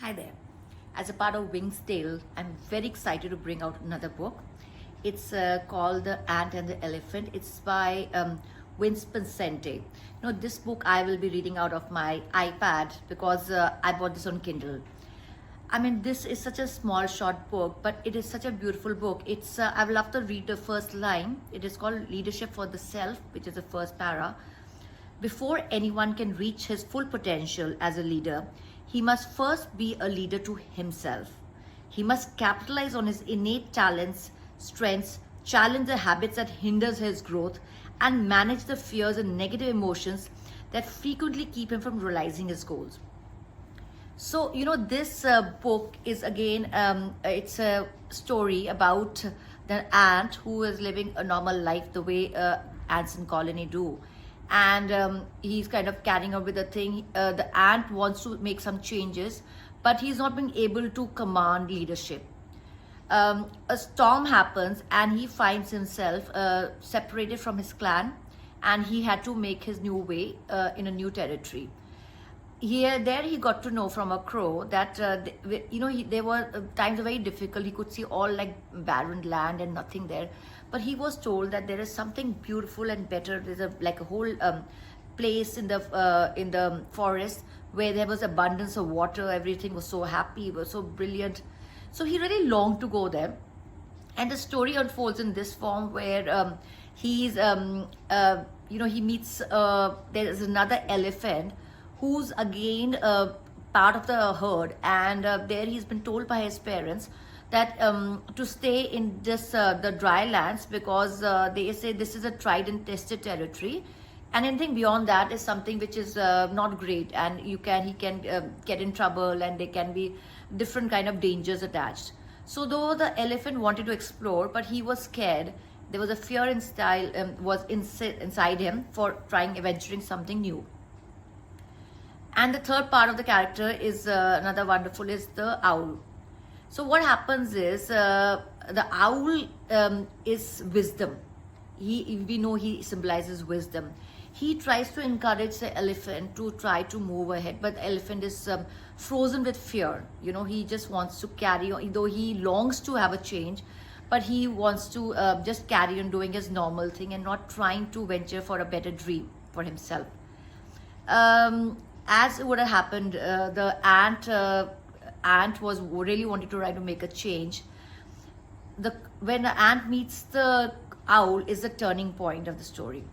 Hi there. As a part of Wing's Tale, I'm very excited to bring out another book. It's called The Ant and the Elephant. It's by Vince Pensente. This book I will be reading out of my iPad because I bought this on Kindle. I mean, this is such a small, short book, but it is such a beautiful book. It's I will love to read the first line. It is called Leadership for the Self, which is the first para. Before anyone can reach his full potential as a leader, he must first be a leader to himself. He must capitalize on his innate talents, strengths, challenge the habits that hinders his growth, and manage the fears and negative emotions that frequently keep him from realizing his goals. So, this book is again, it's a story about the ant who is living a normal life the way ants in colony do. And he's kind of carrying on with the thing. The ant wants to make some changes, but he's not being able to command leadership. A storm happens and he finds himself separated from his clan, and he had to make his new way in a new territory. There he got to know from a crow that there were times very difficult. He could see all like barren land and nothing there, but he was told that there is something beautiful and better. There's a whole place in the forest where there was abundance of water. Everything was so happy, it was so brilliant. So he really longed to go there, and the story unfolds in this form where he meets there is another elephant who's again part of the herd, and there he's been told by his parents that to stay in this the dry lands because they say this is a tried and tested territory, and anything beyond that is something which is not great, and he can get in trouble, and there can be different kind of dangers attached. So though the elephant wanted to explore, but he was scared, there was a fear inside him for venturing something new. And the third part of the character is another wonderful, is the owl. So what happens is the owl is wisdom. We know he symbolizes wisdom. He tries to encourage the elephant to try to move ahead, but the elephant is frozen with fear. He just wants to carry on, though he longs to have a change, but he wants to just carry on doing his normal thing and not trying to venture for a better dream for himself. As it would have happened, the ant was really wanting to try to make a change. When the ant meets the owl is the turning point of the story.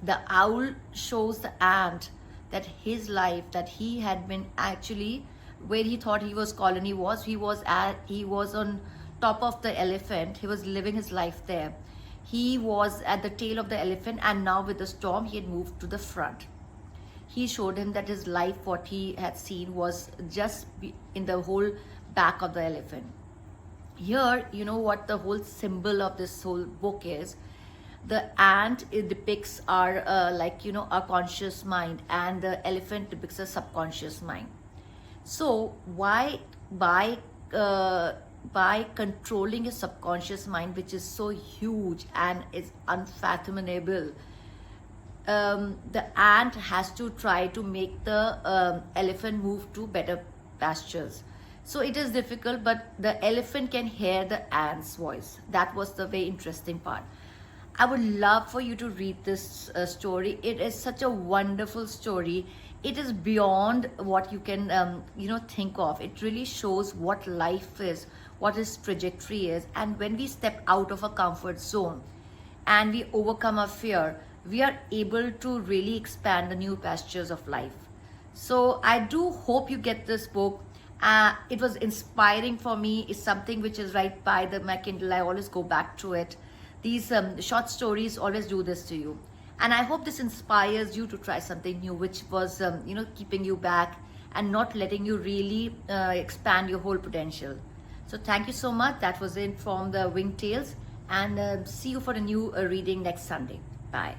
The owl shows the ant that his life, that he had been actually where he thought he was colony was. He was on top of the elephant. He was living his life there. He was at the tail of the elephant, and now with the storm, he had moved to the front. He showed him that his life, what he had seen, was just in the whole back of the elephant. Here, what the whole symbol of this whole book is. The ant, it depicts our our conscious mind, and the elephant depicts a subconscious mind. So why by controlling a subconscious mind, which is so huge and is unfathomable, the ant has to try to make the elephant move to better pastures. So it is difficult, but the elephant can hear the ant's voice. That was the very interesting part. I would love for you to read this story. It is such a wonderful story. It is beyond what you can think of. It really shows what life is, what its trajectory is, and when we step out of a comfort zone and we overcome our fear, we are able to really expand the new pastures of life. So I do hope you get this book. It was inspiring for me. It's something which is right by my Kindle. I always go back to it. These short stories always do this to you. And I hope this inspires you to try something new, which was, keeping you back and not letting you really expand your whole potential. So thank you so much. That was it from the Wing Tales. And see you for a new reading next Sunday. Bye.